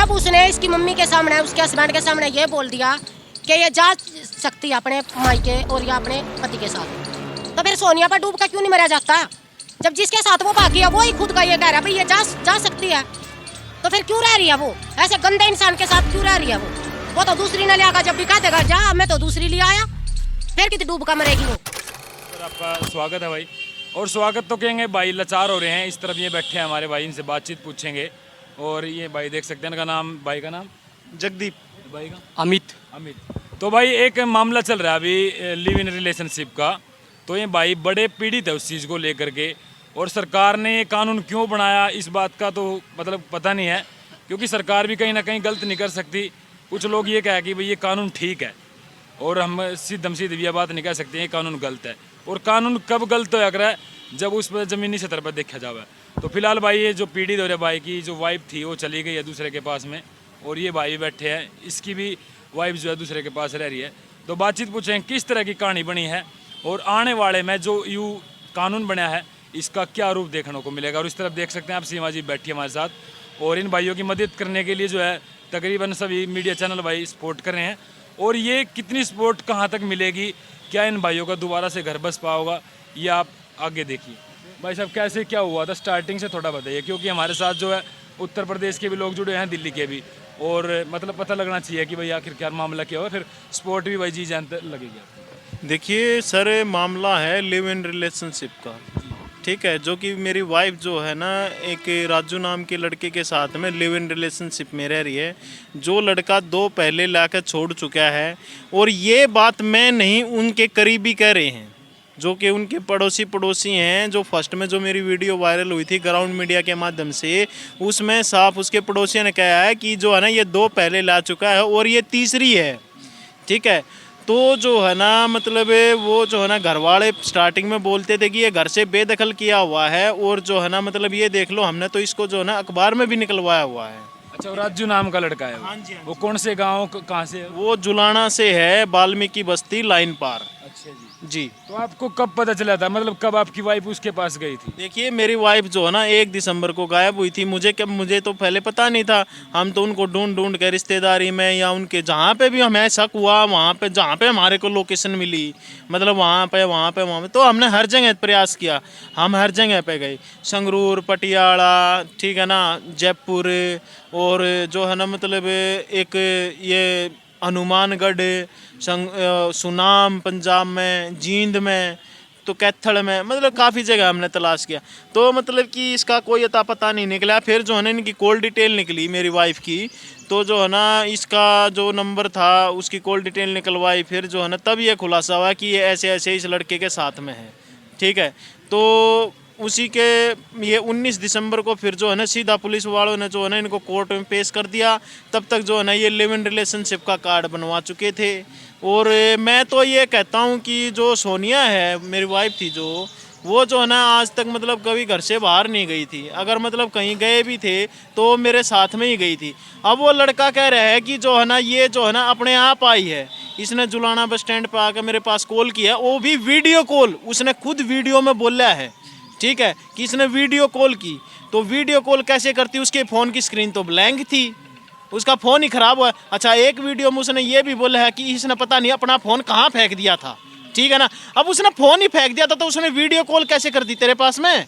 अब उसने इसकी मम्मी के सामने, उसके हस्बैंड के सामने ये बोल दिया कि ये जा सकती है अपने मायके और या अपने पति के साथ, तो फिर सोनिया पर डूब का क्यों नहीं मरा जाता? जब जिसके साथ वो भागी है वो ही खुद का ये कह रहा है भाई ये जा सकती है, तो फिर क्यों रह रही है वो ऐसे गंदे इंसान के साथ? क्यों रह रही है वो तो दूसरी ने लिया, जब भी कह देगा जा मैं तो दूसरी ले आया, फिर कितनी डूब का मरेगी वो। सर आपका स्वागत है भाई। और स्वागत तो कहेंगे भाई, लाचार हो रहे हैं। इस तरफ ये बैठे हैं हमारे भाई, इनसे बातचीत पूछेंगे। और ये भाई देख सकते हैं, इनका नाम, भाई का नाम जगदीप, भाई का अमित। तो भाई एक मामला चल रहा है अभी लिव इन रिलेशनशिप का। तो ये भाई बड़े पीड़ित है उस चीज़ को लेकर के, और सरकार ने ये कानून क्यों बनाया इस बात का तो मतलब पता नहीं है, क्योंकि सरकार भी कहीं ना कहीं गलत नहीं कर सकती। कुछ लोग ये कहे कि भाई ये कानून ठीक है, और हम सीधम सीधी ये बात नहीं कह सकते ये कानून गलत है। और कानून कब गलत हो रहा है? जब उस पर ज़मीनी सतह पर देखा जाए। तो फिलहाल भाई ये जो पीड़ित हो रहे भाई की जो वाइफ थी वो चली गई है दूसरे के पास में, और ये भाई बैठे हैं, इसकी भी वाइफ जो है दूसरे के पास रह रही है। तो बातचीत पूछें किस तरह की कहानी बनी है, और आने वाले में जो यूँ कानून बना है इसका क्या रूप देखने को मिलेगा। और इस तरफ देख सकते हैं आप सीमा जी बैठी हमारे साथ, और इन भाइयों की मदद करने के लिए जो है तकरीबन सभी मीडिया चैनल भाई सपोर्ट कर रहे हैं। और ये कितनी सपोर्ट कहाँ तक मिलेगी, क्या इन भाइयों का दोबारा से घर बस पाओगा, ये आप आगे देखिए। भाई साहब कैसे क्या हुआ था स्टार्टिंग से थोड़ा बताइए, क्योंकि हमारे साथ जो है उत्तर प्रदेश के भी लोग जुड़े हैं, दिल्ली के भी, और मतलब पता लगना चाहिए कि भाई आखिर क्या मामला क्या हुआ, फिर सपोर्ट भी भाई जी जानते लगेगी। देखिए सर, मामला है लिव इन रिलेशनशिप का, ठीक है। जो कि मेरी वाइफ जो है ना, एक राजू नाम के लड़के के साथ में लिव इन रिलेशनशिप में रह रही है। जो लड़का 2 पहले लाकर छोड़ चुका है, और ये बात मैं नहीं, उनके करीबी कह रहे हैं, जो कि उनके पड़ोसी हैं। जो फर्स्ट में जो मेरी वीडियो वायरल हुई थी ग्राउंड मीडिया के माध्यम से, उसमें साफ उसके पड़ोसियों ने कहा है कि जो है ना ये 2 पहले ला चुका है और ये तीसरी है, ठीक है। तो जो है ना मतलब वो जो है ना घर वाले स्टार्टिंग में बोलते थे कि ये घर से बेदखल किया हुआ है, और जो है ना मतलब ये देख लो हमने तो इसको जो है ना अखबार में भी निकलवाया हुआ है। अच्छा, राजू नाम का लड़का है वो? हाँ जी, हाँ वो कौन से गाँव कहाँ से है? वो जुलाना से है, वाल्मीकि बस्ती लाइन पार। अच्छा जी। जी। तो आपको कब पता चला था, मतलब कब आपकी वाइफ उसके पास गई थी? देखिए मेरी वाइफ जो है ना 1 दिसंबर को गायब हुई थी। मुझे तो पहले पता नहीं था। हम तो उनको ढूंढ के रिश्तेदारी में या उनके जहाँ पे भी हमें शक हुआ, वहाँ पे जहाँ पे हमारे को लोकेशन मिली, मतलब वहाँ पे तो हमने हर जगह प्रयास किया। हम हर जगह पे गए, संगरूर, पटियाला, ठीक है ना, जयपुर, और जो है ना मतलब एक ये हनुमानगढ़, सुनाम पंजाब में, जींद में, तो कैथल में, मतलब काफ़ी जगह हमने तलाश किया। तो मतलब कि इसका कोई अता पता नहीं निकला। फिर जो है ना इनकी कॉल डिटेल निकली मेरी वाइफ की, तो जो है ना इसका जो नंबर था उसकी कॉल डिटेल निकलवाई। फिर जो है ना तब ये खुलासा हुआ कि ये ऐसे ऐसे इस लड़के के साथ में है, ठीक है। तो उसी के ये 19 दिसंबर को फिर जो है ना सीधा पुलिस वालों ने जो है ना इनको कोर्ट में पेश कर दिया। तब तक जो है ना ये लिव इन रिलेशनशिप का कार्ड बनवा चुके थे। और मैं तो ये कहता हूँ कि जो सोनिया है मेरी वाइफ थी, जो वो जो है ना आज तक मतलब कभी घर से बाहर नहीं गई थी। अगर मतलब कहीं गए भी थे तो मेरे साथ में ही गई थी। अब वो लड़का कह रहा है कि जो है ना ये जो है ना अपने आप आई है। इसने जुलाना बस स्टैंड पर आकर मेरे पास कॉल किया, वो भी वीडियो कॉल, उसने खुद वीडियो में बोला है, ठीक है, कि इसने वीडियो कॉल की। तो वीडियो कॉल कैसे करती, उसके फ़ोन की स्क्रीन तो ब्लैंक थी, उसका फ़ोन ही ख़राब हुआ। अच्छा, एक वीडियो में उसने ये भी बोला है कि इसने पता नहीं अपना फ़ोन कहाँ फेंक दिया था, ठीक है ना। अब उसने फ़ोन ही फेंक दिया था तो उसने वीडियो कॉल कैसे कर दी तेरे पास में?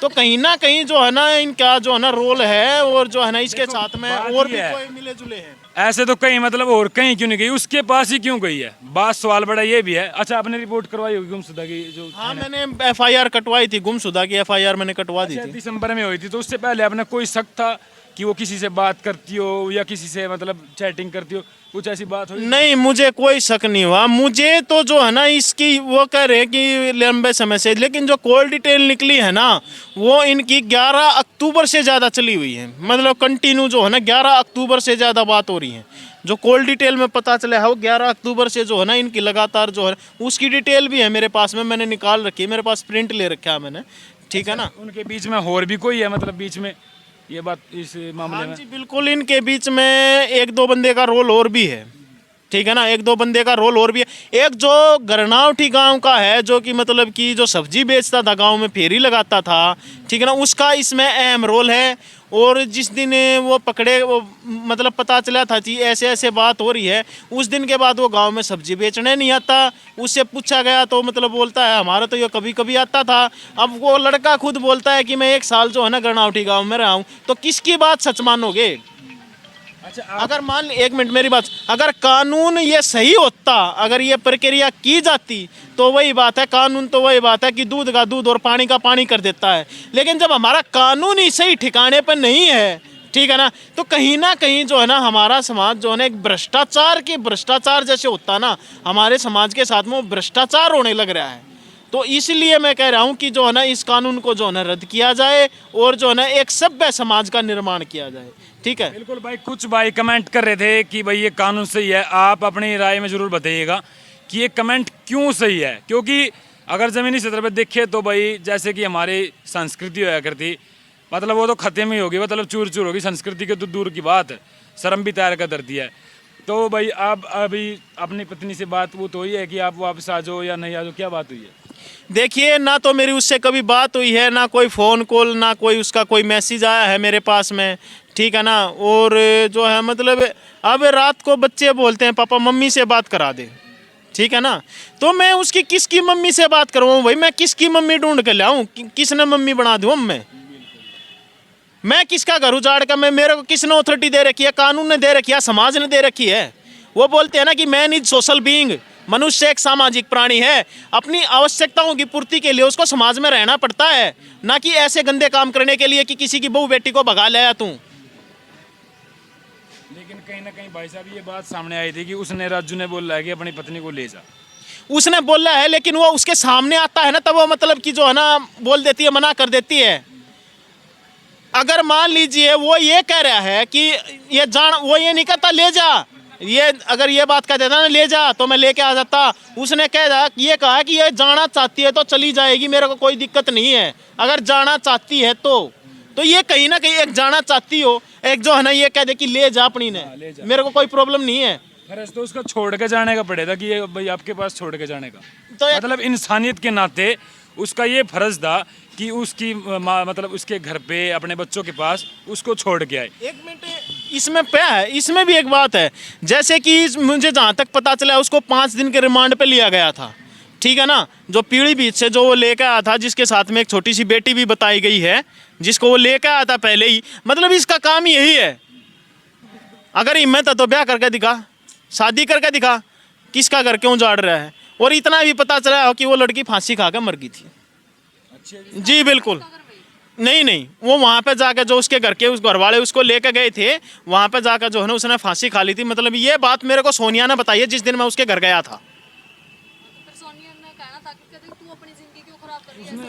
तो कहीं ना कहीं जो है ना इनका जो है ना रोल है, और जो है ना इसके साथ में और भी कोई मिले जुले हैं। ऐसे तो कहीं मतलब और कहीं क्यों नहीं गई, उसके पास ही क्यों गई है? बात सवाल बड़ा ये भी है। अच्छा, आपने रिपोर्ट करवाई होगी गुमशुदा की जो? हाँ, मैंने FIR कटवाई थी, गुमशुदा की FIR मैंने कटवा दी थी। दिसंबर में हुई थी, तो उससे पहले आपने कोई शक था कि वो किसी से बात करती हो या किसी से मतलब चैटिंग करती हो, कुछ ऐसी बात हुई? नहीं, मुझे कोई शक नहीं हुआ। मुझे तो जो है ना इसकी वो कह रहे हैं कि लंबे समय से, लेकिन जो कॉल डिटेल निकली है ना वो इनकी 11 अक्टूबर से ज़्यादा चली हुई है। मतलब कंटिन्यू जो है ना 11 अक्टूबर से ज़्यादा बात हो रही है। जो कॉल डिटेल में पता चला है वो 11 अक्टूबर से जो है ना इनकी लगातार जो है उसकी डिटेल भी है मेरे पास में, मैंने निकाल रखी है, मेरे पास प्रिंट ले रखा है मैंने, ठीक है ना। उनके बीच में और भी कोई है, मतलब बीच में ये बात इस मामले में? जी बिल्कुल, इनके बीच में 1-2 बंदे का रोल और भी है, ठीक है ना, 1-2 बंदे का रोल और भी है। एक जो गरनावटी गांव का है, जो कि मतलब कि जो सब्जी बेचता था गांव में, फेरी लगाता था, ठीक है ना, उसका इसमें अहम रोल है। और जिस दिन वो पकड़े, वो मतलब पता चला था कि ऐसे ऐसे बात हो रही है, उस दिन के बाद वो गांव में सब्जी बेचने नहीं आता। उससे पूछा गया तो मतलब बोलता है हमारा तो ये कभी कभी आता था। अब वो लड़का खुद बोलता है कि मैं 1 साल जो है ना गरनावटी गांव में रहा हूँ, तो किसकी बात सच मानोगे? अच्छा अगर मान, एक मिनट मेरी बात, अगर कानून ये सही होता, अगर ये प्रक्रिया की जाती, तो वही बात है, कानून तो वही बात है कि दूध का दूध और पानी का पानी कर देता है। लेकिन जब हमारा कानून ही सही ठिकाने पर नहीं है, ठीक है ना, तो कहीं ना कहीं जो है ना हमारा समाज जो है ना एक भ्रष्टाचार जैसे होता ना, हमारे समाज के साथ में वो भ्रष्टाचार होने लग रहा है। तो इसलिए मैं कह रहा हूँ कि जो है ना इस कानून को जो है ना रद्द किया जाए और जो है ना एक सभ्य समाज का निर्माण किया जाए। ठीक है, बिल्कुल भाई। कुछ भाई कमेंट कर रहे थे कि भाई ये कानून सही है, आप अपनी राय में ज़रूर बताइएगा कि ये कमेंट क्यों सही है। क्योंकि अगर ज़मीनी सतह पर देखे तो भाई जैसे कि हमारी संस्कृति होया करती, मतलब वो तो ख़त्म ही होगी, मतलब चूर चूर होगी। संस्कृति के तो दूर की बात है, शर्म भी तैयार कर धरती है। तो भाई आप अभी अपनी पत्नी से बात वो तो हुई है कि आप वापस आ जाओ या नहीं आ जाओ, क्या बात हुई है? देखिए, ना तो मेरी उससे कभी बात हुई है, ना कोई फ़ोन कॉल, ना कोई उसका कोई मैसेज आया है मेरे पास में, ठीक है ना। और जो है मतलब अब रात को बच्चे बोलते हैं पापा मम्मी से बात करा दे, ठीक है ना, तो मैं उसकी किसकी मम्मी से बात करवाऊँ भाई? मैं किसकी मम्मी ढूंढ के लाऊं? किसने मम्मी बना दूँ? मैं किसका घर उजाड़ का, मैं, मेरे को किसने अथॉरिटी दे रखी है? कानून ने दे रखी है, समाज ने दे रखी है। वो बोलते हैं ना कि मैन इज सोशल बीइंग, मनुष्य एक सामाजिक प्राणी है। अपनी आवश्यकताओं की पूर्ति के लिए उसको समाज में रहना पड़ता है, ना कि ऐसे गंदे काम करने के लिए कि किसी की बहू बेटी को भगा ले आया तू। लेकिन कहीं ना कहीं भाई साहब ये बात सामने आई थी कि उसने, राजू ने बोला है कि अपनी पत्नी को ले जा। उसने बोला है, लेकिन वो उसके सामने आता है ना, तब वो मतलब कि जो है ना बोल देती है, मना कर देती है। अगर मान लीजिए वो ये कह रहा है कि ये जान, वो ये नहीं कहता ले जा, ये अगर ये बात कह देता ना ले जा, तो मैं लेके आ जाता। उसने ये कहा कि ये जाना चाहती है तो चली जाएगी, मेरे को कोई दिक्कत नहीं है, अगर जाना चाहती है तो ये कहीं ना कहीं एक जाना चाहती हो, एक जो है ना ये कह दे कि ले जा अपनी ने, मेरे को कोई प्रॉब्लम नहीं है। फर्ज तो उसका छोड़ के जाने का पड़ेगा कि ये भाई आपके पास छोड़ के जाने का, तो मतलब इंसानियत के नाते उसका ये फर्ज था कि उसकी मतलब उसके घर पे अपने बच्चों के पास उसको छोड़ के आए। एक मिनट, इसमें क्या है, इसमें भी एक बात है, जैसे कि मुझे जहाँ तक पता चला उसको 5 दिन के रिमांड पे लिया गया था, ठीक है ना। जो पीलीभीत से जो वो लेकर आया था, जिसके साथ में एक छोटी सी बेटी भी बताई गई है, जिसको वो लेकर आया था पहले ही, मतलब इसका काम यही है। अगर हिम्मत है तो ब्याह करके दिखा, शादी करके दिखा, किसका घर क्यों उजाड़ रहा है। और इतना भी पता चला हो कि वो लड़की फांसी खा कर मर गई थी। जी बिल्कुल, नहीं, वो वहाँ पे जाकर जो उसके घर के उस घर वाले उसको लेकर गए थे, वहाँ पे जाकर जो है ना उसने फांसी खा ली थी। मतलब ये बात मेरे को सोनिया ने बताई है जिस दिन मैं उसके घर गया था।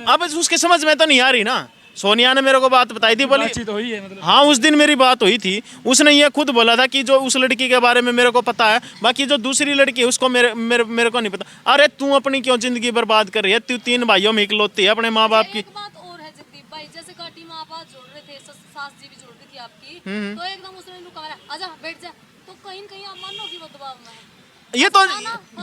अब उसके समझ में तो नहीं आ रही ना, सोनिया ने मेरे को बात बताई थी, बोली तो हुई है मतलब। हाँ उस दिन मेरी बात हुई थी। उसने ये खुद बोला था कि जो उस लड़की के बारे में मेरे को पता है, बाकी जो दूसरी लड़की है उसको मेरे को नहीं पता। अरे तू अपनी क्यों जिंदगी बर्बाद कर रही है? तू 3 भाइयों में इकलौती है अपने माँ बाप की। एक बात और है जगदीप भाई, जैसे काटी माँ बाप जोड़ रहे थे, सास जी भी जोड़ रही थी आपकी, तो एकदम उसने रुकाया, आजा बैठ जा, तो कहीं कहीं आप मानोगे वो दबाव में। ये तो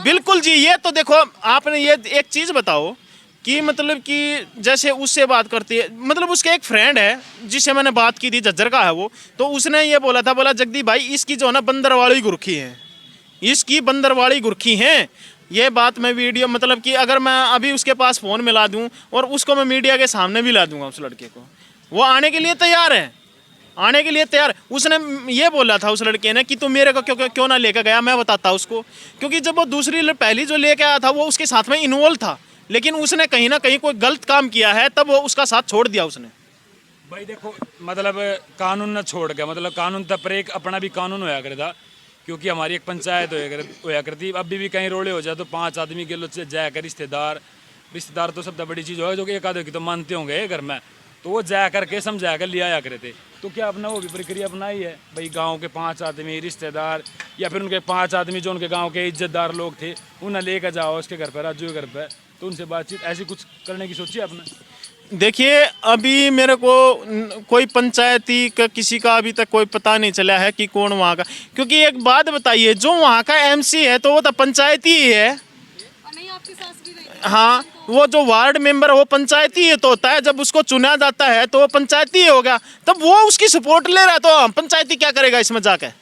बिल्कुल जी, ये तो देखो आपने ये एक चीज बताओ कि मतलब कि जैसे उससे बात करती है, मतलब उसके एक फ्रेंड है जिससे मैंने बात की थी, झज्जर का है वो, तो उसने ये बोला था, बोला जगदीप भाई इसकी जो है ना बंदरवाड़ी गुरखी है, इसकी बंदरवाड़ी गुरखी है। ये बात मैं वीडियो, मतलब कि अगर मैं अभी उसके पास फ़ोन मिला दूं और उसको मैं मीडिया के सामने भी ला दूंगा उस लड़के को, वो आने के लिए तैयार है, आने के लिए तैयार। उसने ये बोला था उस लड़के ने कि तू मेरे को क्यों ना लेकर गया, मैं बताता उसको, क्योंकि जब वो दूसरी पहली जो लेके आया था वो उसके साथ में इन्वॉल्व था, लेकिन उसने कहीं ना कहीं कोई गलत काम किया है, तब वो उसका साथ छोड़ दिया उसने। भाई देखो, मतलब कानून न छोड़ के, मतलब कानून तब पर एक अपना भी कानून होया करता, क्योंकि हमारी एक पंचायत होया करती। अभी भी कहीं रोड़े हो जाए तो 5 आदमी के लोग जाकर रिश्तेदार तो सबसे बड़ी चीज़ हो, जो कि एक आधे की तो मानते होंगे घर में, तो वो जा करके समझा कर ले आया करे थे। तो क्या अपना वो भी प्रक्रिया अपनाई है भाई, गांव के 5 आदमी रिश्तेदार या फिर उनके 5 आदमी जो उनके गांव के इज्जतदार लोग थे, उन्हें लेकर जाओ उसके घर पर, राजू के घर पर, तो उनसे बातचीत ऐसी कुछ करने की सोची आपने? देखिए अभी मेरे को कोई पंचायती का किसी का अभी तक कोई पता नहीं चला है कि कौन वहाँ का, क्योंकि एक बात बताइए, जो वहाँ का एमसी है तो वो तो पंचायती ही है, आपकी सास भी गई थी। हाँ, वो जो वार्ड मेंबर वो पंचायती ही तो होता है, जब उसको चुना जाता है तो वो पंचायती ही होगा, तब वो उसकी सपोर्ट ले रहा है, तो पंचायती क्या करेगा इसमें जाके? और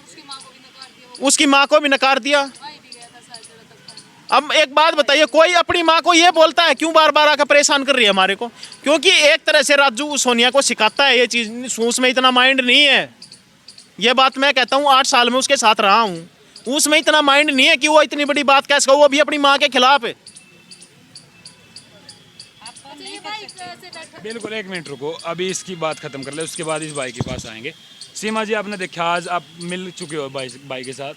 उसकी माँ को भी नकार दिया, वो उसकी माँ को भी नकार दिया। भाई भी गया था शायद जरा तक। अब एक बात बताइए, कोई अपनी माँ को ये बोलता है क्यों बार बार आकर परेशान कर रही है हमारे को? क्योंकि एक तरह से राजू सोनिया को सिखाता है ये चीज़, उसमें इतना माइंड नहीं है। ये बात मैं कहता हूँ, 8 साल में उसके साथ रहा हूँ, उसमें इतना माइंड नहीं है कि वो इतनी बड़ी बात कैसे, वो भी अपनी माँ के खिलाफ है। अच्छा, ये भाई से बैठा बिल्कुल, एक मिनट रुको, अभी इसकी बात खत्म कर ले, उसके बाद इस भाई के पास आएंगे। सीमा जी, आपने देखा आज आप मिल चुके हो भाई के साथ,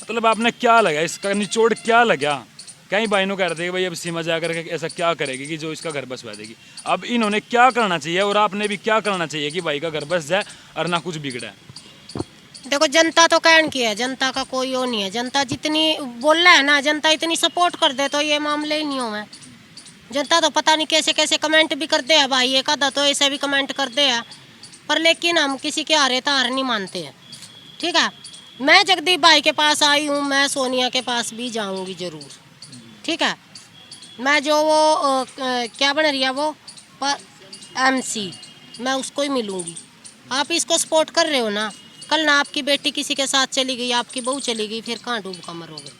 मतलब आपने क्या लगा, इसका निचोड़ क्या लगा? कई भाई ने कह रहे थे कि भाई अब सीमा जाकर के ऐसा क्या करेगी कि जो इसका घर बसवा देगी। अब इन्होंने क्या करना चाहिए और आपने भी क्या करना चाहिए कि भाई का घर बस जाए और ना कुछ बिगड़ा है? देखो, जनता तो कहन की है, जनता का कोई वो नहीं है। जनता जितनी बोल रहा है ना, जनता इतनी सपोर्ट कर दे तो ये मामले ही नहीं हो। मैं जनता तो पता नहीं कैसे कैसे कमेंट भी करते हैं भाई, एक आधा तो ऐसे भी कमेंट करते हैं, पर लेकिन हम किसी के हारे तार नहीं मानते हैं। ठीक है, मैं जगदीप भाई के पास आई हूँ, मैं सोनिया के पास भी जाऊँगी ज़रूर। ठीक है, मैं जो वो क्या बन रही है वो पर MC, मैं उसको ही मिलूँगी। आप इसको सपोर्ट कर रहे हो ना, कल ना आपकी बेटी किसी के साथ चली गई, आपकी बहू चली गई, फिर कहाँ डूब कर मरोगे?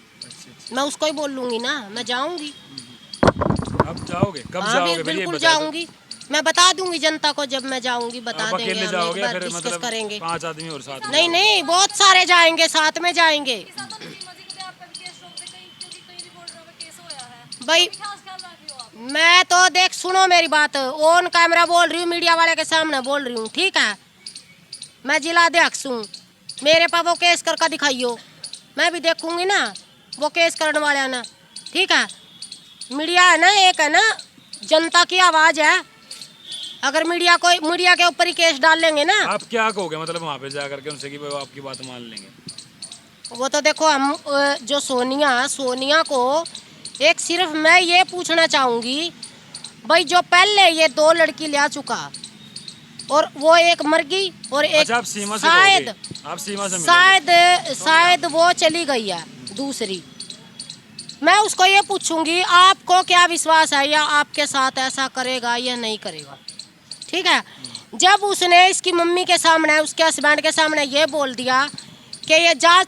मैं उसको ही बोल लूँगी ना, मैं जाऊँगी। अब जाओगे कब? हाँ, जाओगे भाई, ये बिल्कुल बता दो। जाऊँगी। मैं बता दूंगी जनता को, जब मैं जाऊँगी बता आप देंगे, अकेले हम जाओगे एक या बार फिर डिस्कस मतलब करेंगे। 5 आदमी और साथ में? नहीं नहीं, बहुत सारे जाएंगे, साथ में जाएंगे सीमा जी को आप पर केस ठोक दे कहीं, क्योंकि कई रिपोर्टरों में केस होया है। भाई। अभी खास ख्याल रख रही हो आप। मैं तो देख, सुनो मेरी बात, ऑन कैमरा बोल रही हूँ, मीडिया वाले के सामने बोल रही हूँ। ठीक है, मैं जिला अध्यक्ष हूँ, मेरे पर वो केस करके दिखाइयो, मैं भी देखूंगी ना वो केस करने वाले ना। ठीक है, मीडिया है ना, एक है ना, जनता की आवाज़ है। अगर मीडिया के ऊपर ही केस डाल लेंगे ना, आप क्या कहोगे मतलब वहाँ पे जा करके उनसे कि वो आपकी बात मान लेंगे? वो तो देखो, हम जो सोनिया को एक सिर्फ मैं ये पूछना चाहूँगी भाई, जो पहले ये 2 लड़की ले चुका और वो एक मर गई और एक अच्छा, आप सीमा से शायद कहोगे? आप सीमा से मिलोगे? शायद वो चली गई है दूसरी। मैं उसको ये पूछूंगी, आपको क्या विश्वास है या आपके साथ ऐसा करेगा या नहीं करेगा? ठीक है, जब उसने इसकी मम्मी के सामने, उसके हस्बैंड के सामने ये बोल दिया कि ये जा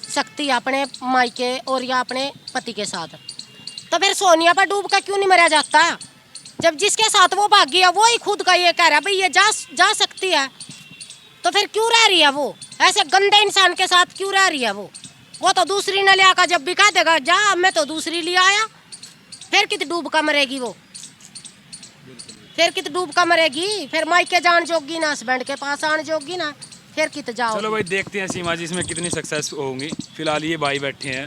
सकती है अपने मायके और या अपने पति के साथ, तो फिर सोनिया पर डूब कर क्यों नहीं मरा जाता? जब जिसके साथ वो भागी है वो ही खुद का ये कह रहा है भाई ये जा सकती है, तो फिर क्यों रह रही है वो? ऐसे गंदे इंसान के साथ क्यों रह रही है वो तो दूसरी न ले आकर जब भी कह देगा जा मैं तो दूसरी ले आया, फिर कित डूब कर मरेगी वो? फिर कित डूब कर मरेगी? फिर मायके जान जोगी ना, हस्बैंड के पास आने जोगी ना, फिर कित जाओ। चलो भाई, देखते हैं सीमा जी इसमें कितनी सक्सेस होंगी। फिलहाल ये भाई बैठे हैं।